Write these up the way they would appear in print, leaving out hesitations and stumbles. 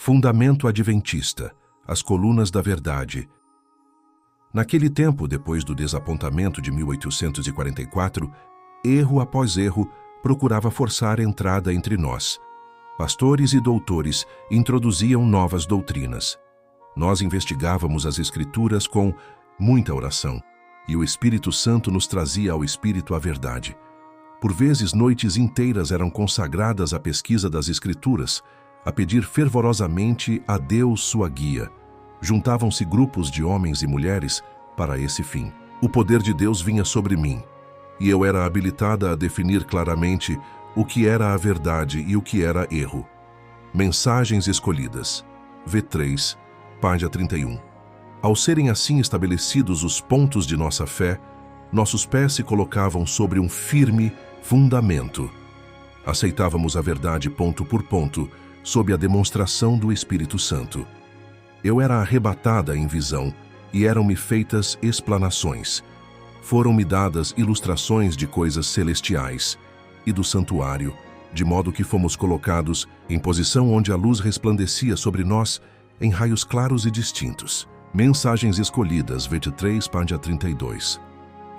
Fundamento adventista, as colunas da verdade. Naquele tempo, depois do desapontamento de 1844, erro após erro procurava forçar entrada entre nós. Pastores e doutores introduziam novas doutrinas. Nós investigávamos as Escrituras com muita oração, e o Espírito Santo nos trazia ao Espírito a verdade. Por vezes, noites inteiras eram consagradas à pesquisa das Escrituras, a pedir fervorosamente a Deus sua guia. Juntavam-se grupos de homens e mulheres para esse fim. O poder de Deus vinha sobre mim, e eu era habilitada a definir claramente o que era a verdade e o que era erro. Mensagens escolhidas. V3, página 31. Ao serem assim estabelecidos os pontos de nossa fé, nossos pés se colocavam sobre um firme fundamento. Aceitávamos a verdade ponto por ponto, sob a demonstração do Espírito Santo. Eu era arrebatada em visão, e eram-me feitas explanações. Foram-me dadas ilustrações de coisas celestiais e do santuário, de modo que fomos colocados em posição onde a luz resplandecia sobre nós em raios claros e distintos. Mensagens escolhidas, 23, página 32.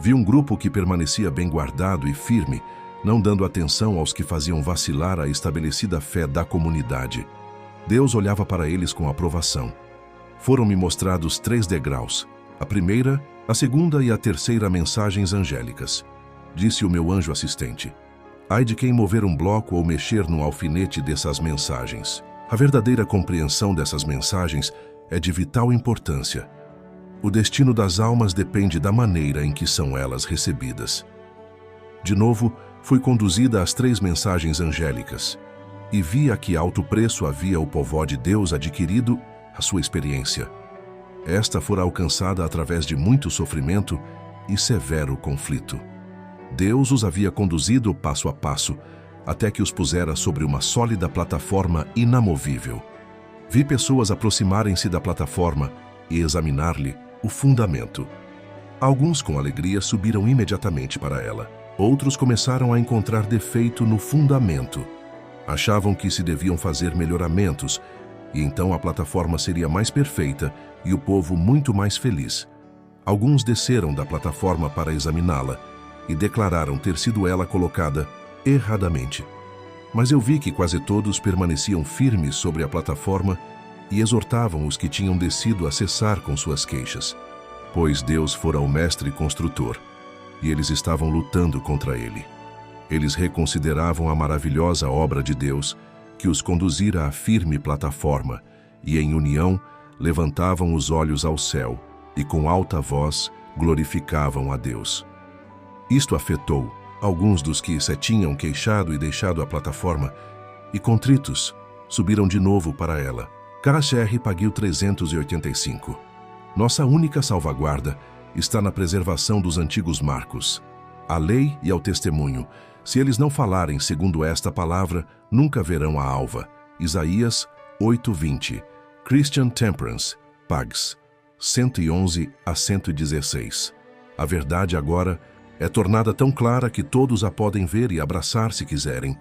Vi um grupo que permanecia bem guardado e firme, não dando atenção aos que faziam vacilar a estabelecida fé da comunidade. Deus olhava para eles com aprovação. Foram-me mostrados 3 degraus, a primeira, a segunda e a terceira mensagens angélicas. Disse o meu anjo assistente: ai de quem mover um bloco ou mexer no alfinete dessas mensagens. A verdadeira compreensão dessas mensagens é de vital importância. O destino das almas depende da maneira em que são elas recebidas. De novo, fui conduzida às 3 mensagens angélicas, e vi a que alto preço havia o povo de Deus adquirido a sua experiência. Esta fora alcançada através de muito sofrimento e severo conflito. Deus os havia conduzido passo a passo, até que os pusera sobre uma sólida plataforma inamovível. Vi pessoas aproximarem-se da plataforma e examinar-lhe o fundamento. Alguns, com alegria, subiram imediatamente para ela. Outros começaram a encontrar defeito no fundamento. Achavam que se deviam fazer melhoramentos, e então a plataforma seria mais perfeita e o povo muito mais feliz. Alguns desceram da plataforma para examiná-la e declararam ter sido ela colocada erradamente. Mas eu vi que quase todos permaneciam firmes sobre a plataforma e exortavam os que tinham descido a cessar com suas queixas, pois Deus fora o mestre construtor, e eles estavam lutando contra ele. Eles reconsideravam a maravilhosa obra de Deus, que os conduzira à firme plataforma, e em união levantavam os olhos ao céu, e com alta voz glorificavam a Deus. Isto afetou alguns dos que se tinham queixado e deixado a plataforma, e contritos, subiram de novo para ela. KSR Pagil 385. Nossa única salvaguarda está na preservação dos antigos marcos, à lei e ao testemunho. Se eles não falarem segundo esta palavra, nunca verão a alva. Isaías 8:20. Christian Temperance, Pags 111 a 116. A verdade agora é tornada tão clara que todos a podem ver e abraçar se quiserem,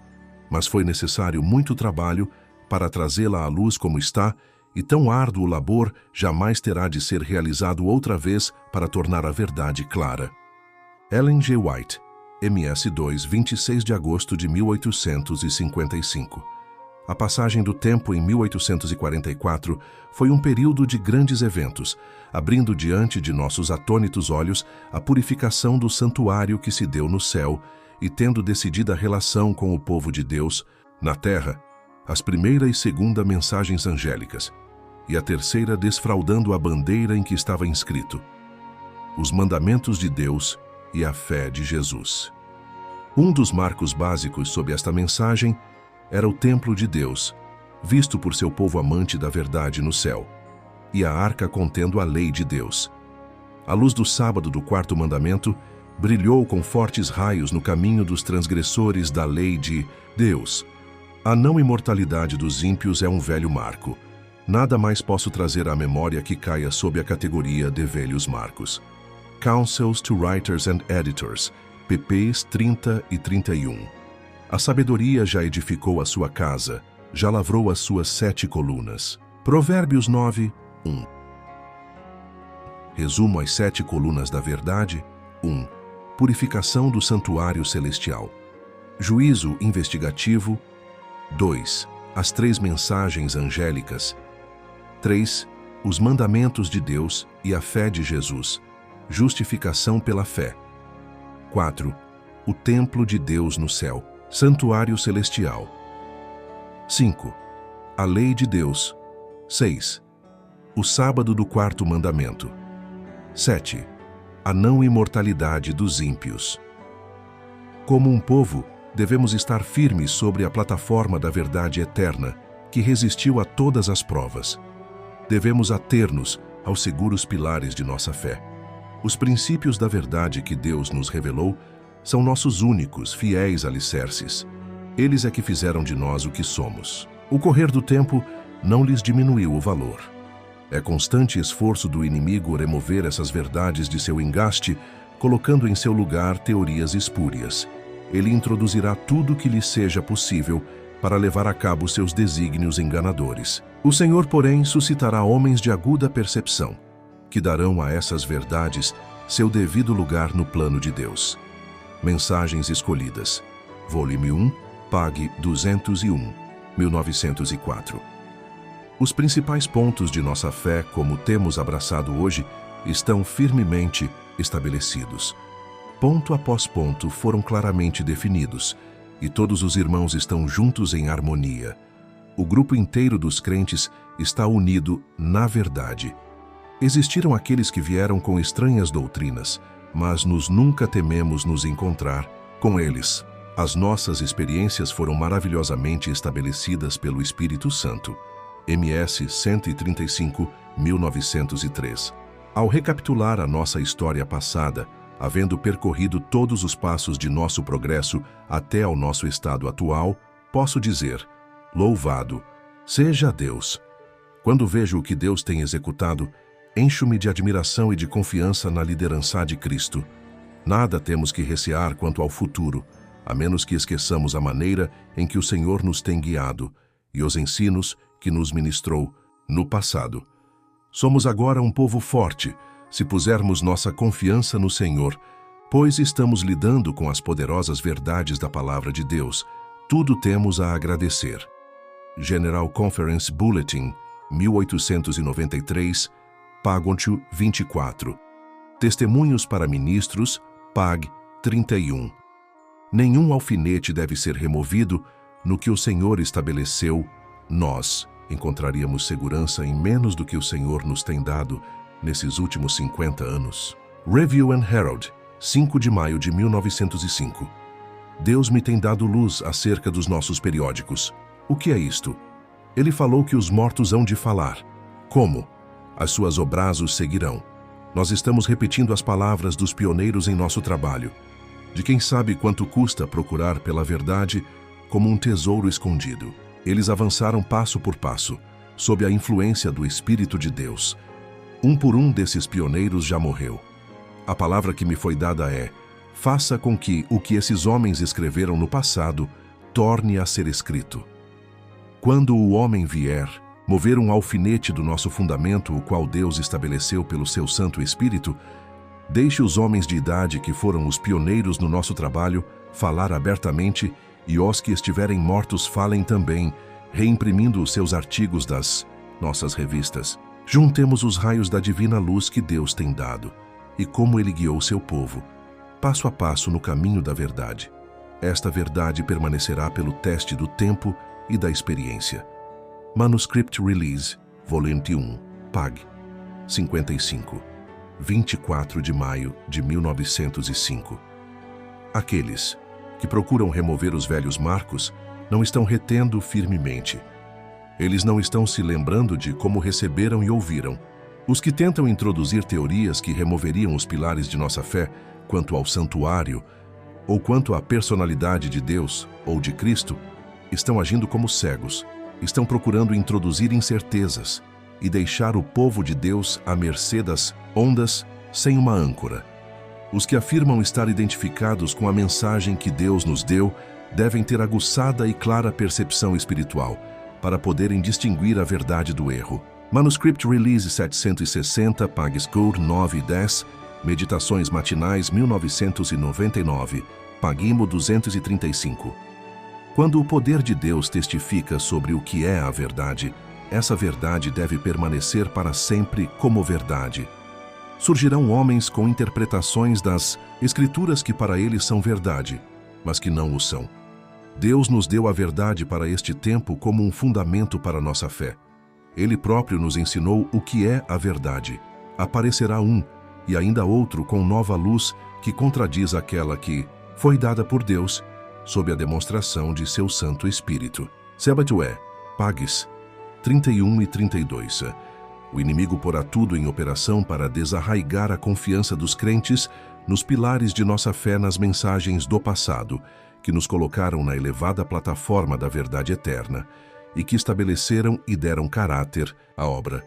mas foi necessário muito trabalho para trazê-la à luz como está, e tão árduo labor jamais terá de ser realizado outra vez para tornar a verdade clara. Ellen G. White, MS2, 26 de agosto de 1855. A passagem do tempo em 1844 foi um período de grandes eventos, abrindo diante de nossos atônitos olhos a purificação do santuário que se deu no céu e tendo decidida a relação com o povo de Deus na terra, as primeira e segunda mensagens angélicas, e a terceira desfraudando a bandeira em que estava inscrito: os mandamentos de Deus e a fé de Jesus. Um dos marcos básicos sob esta mensagem era o templo de Deus, visto por seu povo amante da verdade no céu, e a arca contendo a lei de Deus. A luz do sábado do 4º mandamento brilhou com fortes raios no caminho dos transgressores da lei de Deus. A não imortalidade dos ímpios é um velho marco. Nada mais posso trazer à memória que caia sob a categoria de velhos marcos. Counsels to Writers and Editors, PPs 30 e 31. A sabedoria já edificou a sua casa, já lavrou as suas 7 colunas. Provérbios 9, 1. Resumo as 7 colunas da verdade. 1. Purificação do santuário celestial. Juízo investigativo. 2. As 3 mensagens angélicas. 3. Os mandamentos de Deus e a fé de Jesus. Justificação pela fé. 4. O templo de Deus no céu. Santuário celestial. 5. A lei de Deus. 6. O sábado do 4º mandamento. 7. A não imortalidade dos ímpios. Como um povo, devemos estar firmes sobre a plataforma da verdade eterna, que resistiu a todas as provas. Devemos ater-nos aos seguros pilares de nossa fé. Os princípios da verdade que Deus nos revelou são nossos únicos, fiéis alicerces. Eles é que fizeram de nós o que somos. O correr do tempo não lhes diminuiu o valor. É constante esforço do inimigo remover essas verdades de seu engaste, colocando em seu lugar teorias espúrias. Ele introduzirá tudo o que lhe seja possível para levar a cabo seus desígnios enganadores. O Senhor, porém, suscitará homens de aguda percepção, que darão a essas verdades seu devido lugar no plano de Deus. Mensagens Escolhidas, Volume 1, Pag 201, 1904. Os principais pontos de nossa fé, como temos abraçado hoje, estão firmemente estabelecidos. Ponto após ponto foram claramente definidos, e todos os irmãos estão juntos em harmonia. O grupo inteiro dos crentes está unido na verdade. Existiram aqueles que vieram com estranhas doutrinas, mas nós nunca tememos nos encontrar com eles. As nossas experiências foram maravilhosamente estabelecidas pelo Espírito Santo. MS 135, 1903. Ao recapitular a nossa história passada, havendo percorrido todos os passos de nosso progresso até ao nosso estado atual, posso dizer: louvado seja Deus! Quando vejo o que Deus tem executado, encho-me de admiração e de confiança na liderança de Cristo. Nada temos que recear quanto ao futuro, a menos que esqueçamos a maneira em que o Senhor nos tem guiado e os ensinos que nos ministrou no passado. Somos agora um povo forte, se pusermos nossa confiança no Senhor, pois estamos lidando com as poderosas verdades da Palavra de Deus. Tudo temos a agradecer. General Conference Bulletin, 1893, Pagoncho 24. Testemunhos para ministros, Pag 31. Nenhum alfinete deve ser removido no que o Senhor estabeleceu. Nós encontraríamos segurança em menos do que o Senhor nos tem dado nesses últimos 50 anos. Review and Herald, 5 de maio de 1905. Deus me tem dado luz acerca dos nossos periódicos. O que é isto? Ele falou que os mortos hão de falar. Como? As suas obrazos seguirão. Nós estamos repetindo as palavras dos pioneiros em nosso trabalho. De quem sabe quanto custa procurar pela verdade como um tesouro escondido. Eles avançaram passo por passo, sob a influência do Espírito de Deus. Um por um desses pioneiros já morreu. A palavra que me foi dada é: faça com que o que esses homens escreveram no passado torne a ser escrito. Quando o homem vier, mover um alfinete do nosso fundamento, o qual Deus estabeleceu pelo seu Santo Espírito, deixe os homens de idade que foram os pioneiros no nosso trabalho falar abertamente, e os que estiverem mortos falem também, reimprimindo os seus artigos das nossas revistas. Juntemos os raios da divina luz que Deus tem dado, e como Ele guiou seu povo, passo a passo no caminho da verdade. Esta verdade permanecerá pelo teste do tempo e da experiência. Manuscript Release, Volume 1, Pag 55, 24 de maio de 1905. Aqueles que procuram remover os velhos marcos não estão retendo firmemente. Eles não estão se lembrando de como receberam e ouviram. Os que tentam introduzir teorias que removeriam os pilares de nossa fé quanto ao santuário ou quanto à personalidade de Deus ou de Cristo, estão agindo como cegos, estão procurando introduzir incertezas e deixar o povo de Deus à mercê das ondas sem uma âncora. Os que afirmam estar identificados com a mensagem que Deus nos deu devem ter aguçada e clara percepção espiritual, para poderem distinguir a verdade do erro. Manuscript Release 760, Pages Code 9 e 10, Meditações Matinais 1999, Pagimo 235. Quando o poder de Deus testifica sobre o que é a verdade, essa verdade deve permanecer para sempre como verdade. Surgirão homens com interpretações das Escrituras que para eles são verdade, mas que não o são. Deus nos deu a verdade para este tempo como um fundamento para nossa fé. Ele próprio nos ensinou o que é a verdade. Aparecerá um, e ainda outro com nova luz que contradiz aquela que foi dada por Deus, sob a demonstração de seu Santo Espírito. Sebatue, Pages 31 e 32. O inimigo porá tudo em operação para desarraigar a confiança dos crentes nos pilares de nossa fé nas mensagens do passado, que nos colocaram na elevada plataforma da verdade eterna e que estabeleceram e deram caráter à obra.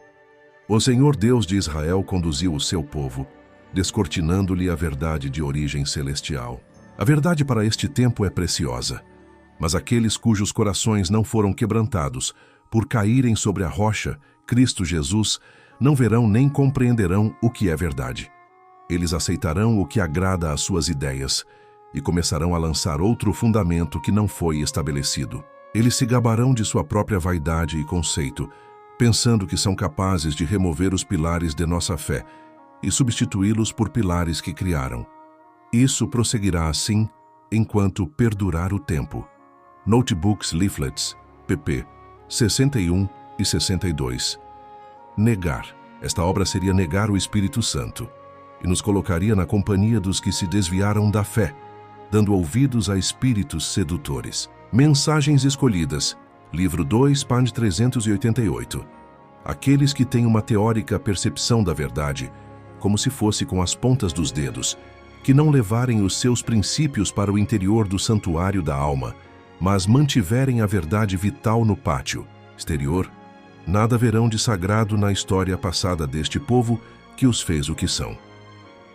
O Senhor Deus de Israel conduziu o seu povo, descortinando-lhe a verdade de origem celestial. A verdade para este tempo é preciosa, mas aqueles cujos corações não foram quebrantados por caírem sobre a rocha, Cristo Jesus, não verão nem compreenderão o que é verdade. Eles aceitarão o que agrada às suas ideias e começarão a lançar outro fundamento que não foi estabelecido. Eles se gabarão de sua própria vaidade e conceito, pensando que são capazes de remover os pilares de nossa fé e substituí-los por pilares que criaram. Isso prosseguirá assim enquanto perdurar o tempo. Notebooks Leaflets, pp. 61 e 62. Negar. Esta obra seria negar o Espírito Santo e nos colocaria na companhia dos que se desviaram da fé, dando ouvidos a espíritos sedutores. Mensagens Escolhidas, livro 2, página 388. Aqueles que têm uma teórica percepção da verdade, como se fosse com as pontas dos dedos, que não levarem os seus princípios para o interior do santuário da alma, mas mantiverem a verdade vital no pátio exterior, nada verão de sagrado na história passada deste povo que os fez o que são.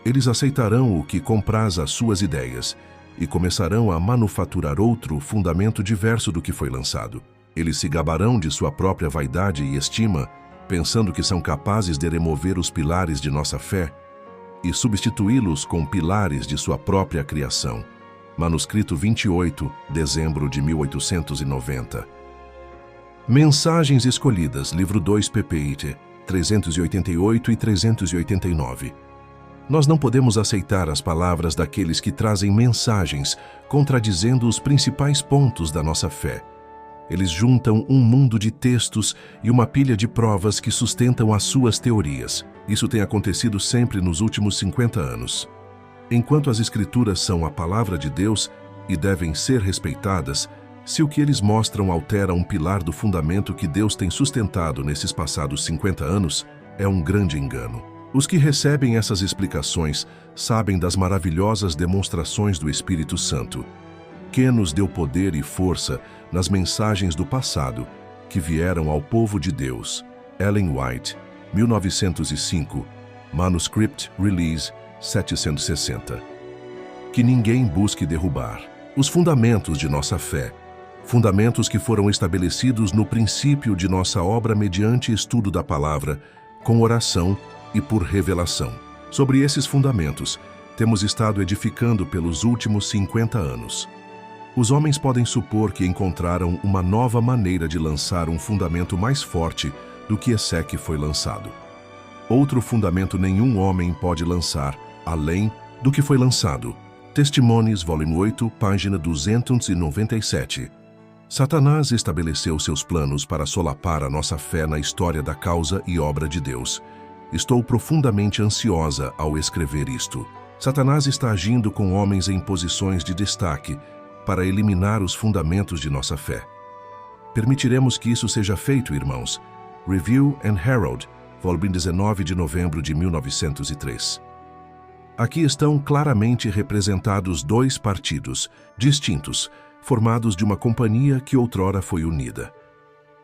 Eles aceitarão o que compraz às suas ideias e começarão a manufaturar outro fundamento diverso do que foi lançado. Eles se gabarão de sua própria vaidade e estima, pensando que são capazes de remover os pilares de nossa fé e substituí-los com pilares de sua própria criação. Manuscrito 28, dezembro de 1890. Mensagens Escolhidas, livro 2, pp. 388 e 389. Nós não podemos aceitar as palavras daqueles que trazem mensagens contradizendo os principais pontos da nossa fé. Eles juntam um mundo de textos e uma pilha de provas que sustentam as suas teorias. Isso tem acontecido sempre nos últimos 50 anos. Enquanto as Escrituras são a palavra de Deus e devem ser respeitadas, se o que eles mostram altera um pilar do fundamento que Deus tem sustentado nesses passados 50 anos, é um grande engano. Os que recebem essas explicações sabem das maravilhosas demonstrações do Espírito Santo, que nos deu poder e força nas mensagens do passado que vieram ao povo de Deus. Ellen White, 1905, Manuscript Release 760. Que ninguém busque derrubar os fundamentos de nossa fé, fundamentos que foram estabelecidos no princípio de nossa obra mediante estudo da palavra, com oração e por revelação. Sobre esses fundamentos, temos estado edificando pelos últimos 50 anos. Os homens podem supor que encontraram uma nova maneira de lançar um fundamento mais forte do que esse que foi lançado. Outro fundamento nenhum homem pode lançar, além do que foi lançado. Testimônios, volume 8, página 297. Satanás estabeleceu seus planos para solapar a nossa fé na história da causa e obra de Deus. Estou profundamente ansiosa ao escrever isto. Satanás está agindo com homens em posições de destaque para eliminar os fundamentos de nossa fé. Permitiremos que isso seja feito, irmãos. Review and Herald, volume 19 de novembro de 1903. Aqui estão claramente representados dois partidos distintos, formados de uma companhia que outrora foi unida.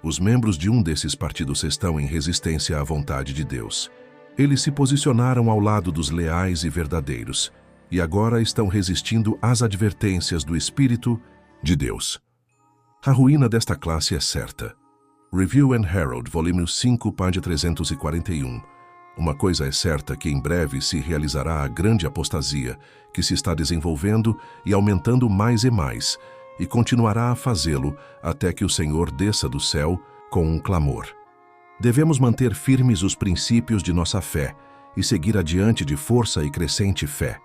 Os membros de um desses partidos estão em resistência à vontade de Deus. Eles se posicionaram ao lado dos leais e verdadeiros, e agora estão resistindo às advertências do Espírito de Deus. A ruína desta classe é certa. Review and Herald, volume 5, página 341. Uma coisa é certa, que em breve se realizará a grande apostasia, que se está desenvolvendo e aumentando mais e mais, e continuará a fazê-lo até que o Senhor desça do céu com um clamor. Devemos manter firmes os princípios de nossa fé e seguir adiante de força e crescente fé.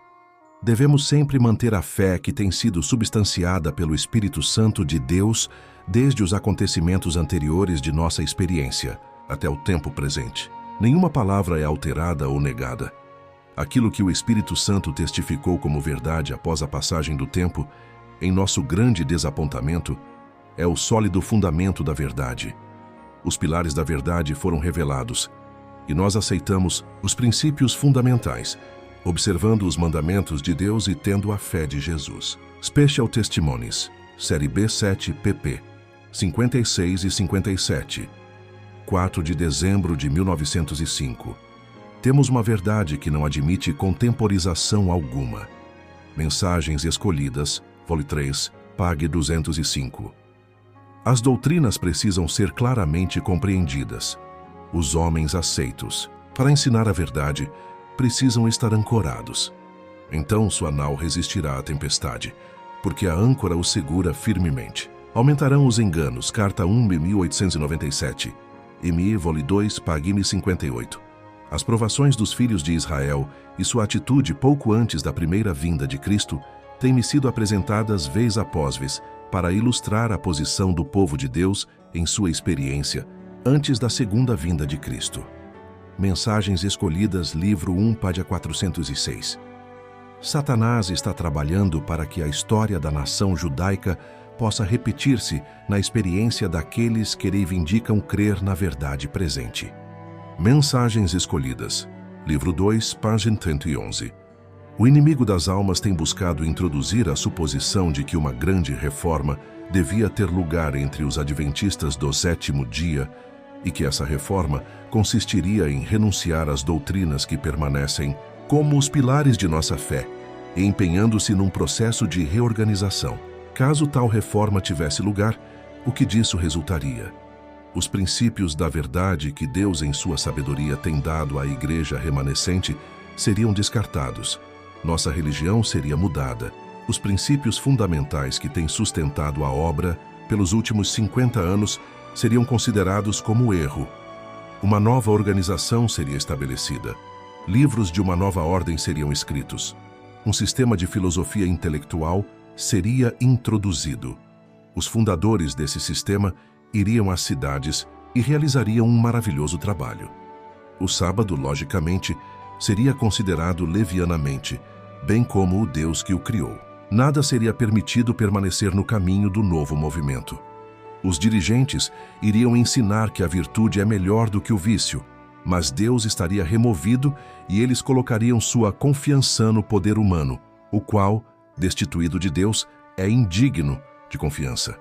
Devemos sempre manter a fé que tem sido substanciada pelo Espírito Santo de Deus desde os acontecimentos anteriores de nossa experiência até o tempo presente. Nenhuma palavra é alterada ou negada. Aquilo que o Espírito Santo testificou como verdade após a passagem do tempo, em nosso grande desapontamento, é o sólido fundamento da verdade. Os pilares da verdade foram revelados, e nós aceitamos os princípios fundamentais, observando os mandamentos de Deus e tendo a fé de Jesus. Special Testimonies, Série B7 pp. 56 e 57. 4 de dezembro de 1905. Temos uma verdade que não admite contemporização alguma. Mensagens Escolhidas, Vol. 3, pág. 205. As doutrinas precisam ser claramente compreendidas. Os homens aceitos, para ensinar a verdade, precisam estar ancorados. Então sua nau resistirá à tempestade, porque a âncora o segura firmemente. Aumentarão os enganos. Carta 1, 1897. MI, Vol. 2, pág. 58. As provações dos filhos de Israel e sua atitude pouco antes da primeira vinda de Cristo têm-me sido apresentadas vez após vez para ilustrar a posição do povo de Deus em sua experiência antes da segunda vinda de Cristo. Mensagens Escolhidas, livro 1, página 406. Satanás está trabalhando para que a história da nação judaica possa repetir-se na experiência daqueles que reivindicam crer na verdade presente. Mensagens Escolhidas, livro 2, página 111. O inimigo das almas tem buscado introduzir a suposição de que uma grande reforma devia ter lugar entre os adventistas do sétimo dia e que essa reforma consistiria em renunciar às doutrinas que permanecem como os pilares de nossa fé, e empenhando-se num processo de reorganização. Caso tal reforma tivesse lugar, o que disso resultaria? Os princípios da verdade que Deus em sua sabedoria tem dado à igreja remanescente seriam descartados. Nossa religião seria mudada. Os princípios fundamentais que têm sustentado a obra pelos últimos 50 anos seriam considerados como erro. Uma nova organização seria estabelecida. Livros de uma nova ordem seriam escritos. Um sistema de filosofia intelectual seria introduzido. Os fundadores desse sistema iriam às cidades e realizariam um maravilhoso trabalho. O sábado, logicamente, seria considerado levianamente, bem como o Deus que o criou. Nada seria permitido permanecer no caminho do novo movimento. Os dirigentes iriam ensinar que a virtude é melhor do que o vício, mas Deus estaria removido e eles colocariam sua confiança no poder humano, o qual, destituído de Deus, é indigno de confiança.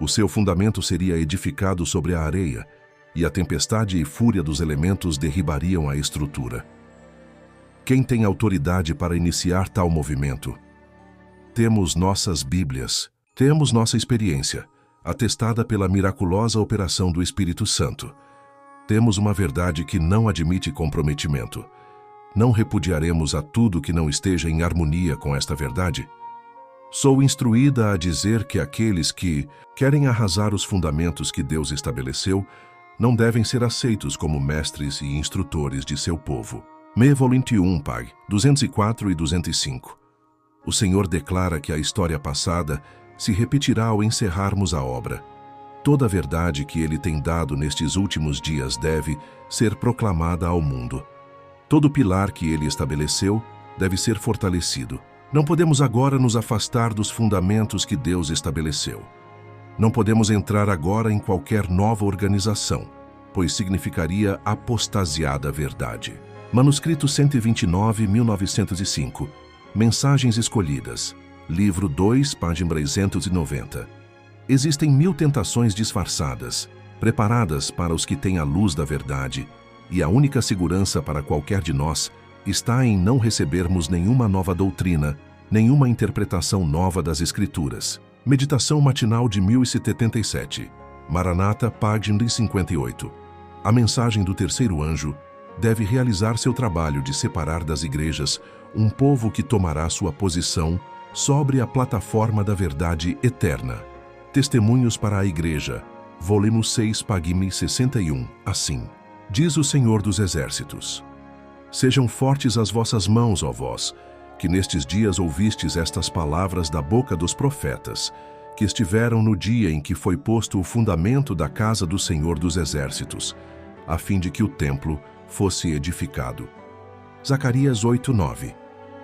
O seu fundamento seria edificado sobre a areia, e a tempestade e fúria dos elementos derribariam a estrutura. Quem tem autoridade para iniciar tal movimento? Temos nossas Bíblias, temos nossa experiência, atestada pela miraculosa operação do Espírito Santo. Temos uma verdade que não admite comprometimento. Não repudiaremos a tudo que não esteja em harmonia com esta verdade? Sou instruída a dizer que aqueles que querem arrasar os fundamentos que Deus estabeleceu não devem ser aceitos como mestres e instrutores de seu povo. Me Vol. 1, pág. 204 e 205. O Senhor declara que a história passada se repetirá ao encerrarmos a obra. Toda a verdade que Ele tem dado nestes últimos dias deve ser proclamada ao mundo. Todo pilar que Ele estabeleceu deve ser fortalecido. Não podemos agora nos afastar dos fundamentos que Deus estabeleceu. Não podemos entrar agora em qualquer nova organização, pois significaria apostasiar da verdade. Manuscrito 129, 1905. Mensagens Escolhidas. Livro 2, página 390. Existem 1000 tentações disfarçadas, preparadas para os que têm a luz da verdade, e a única segurança para qualquer de nós está em não recebermos nenhuma nova doutrina, nenhuma interpretação nova das Escrituras. Meditação matinal de 1077. Maranata, página 58. A mensagem do terceiro anjo deve realizar seu trabalho de separar das igrejas um povo que tomará sua posição sobre a plataforma da verdade eterna. Testemunhos para a Igreja, volume 6, página 61, assim. Diz o Senhor dos Exércitos: Sejam fortes as vossas mãos, ó vós, que nestes dias ouvistes estas palavras da boca dos profetas, que estiveram no dia em que foi posto o fundamento da casa do Senhor dos Exércitos, a fim de que o templo fosse edificado. Zacarias 8:9.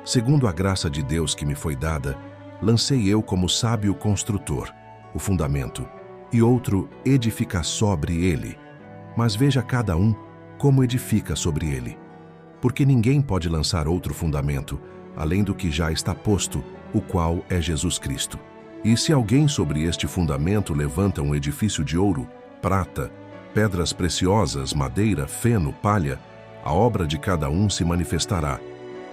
Segundo a graça de Deus que me foi dada, lancei eu como sábio construtor o fundamento, e outro edifica sobre ele. Mas veja cada um como edifica sobre ele. Porque ninguém pode lançar outro fundamento, além do que já está posto, o qual é Jesus Cristo. E se alguém sobre este fundamento levanta um edifício de ouro, prata, pedras preciosas, madeira, feno, palha, a obra de cada um se manifestará,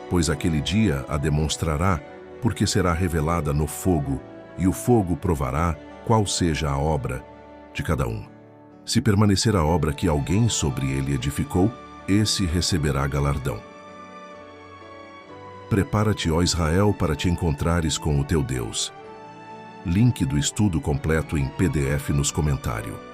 pois aquele dia a demonstrará, porque será revelada no fogo, e o fogo provará qual seja a obra de cada um. Se permanecer a obra que alguém sobre ele edificou, esse receberá galardão. Prepara-te, ó Israel, para te encontrares com o teu Deus. Link do estudo completo em PDF nos comentários.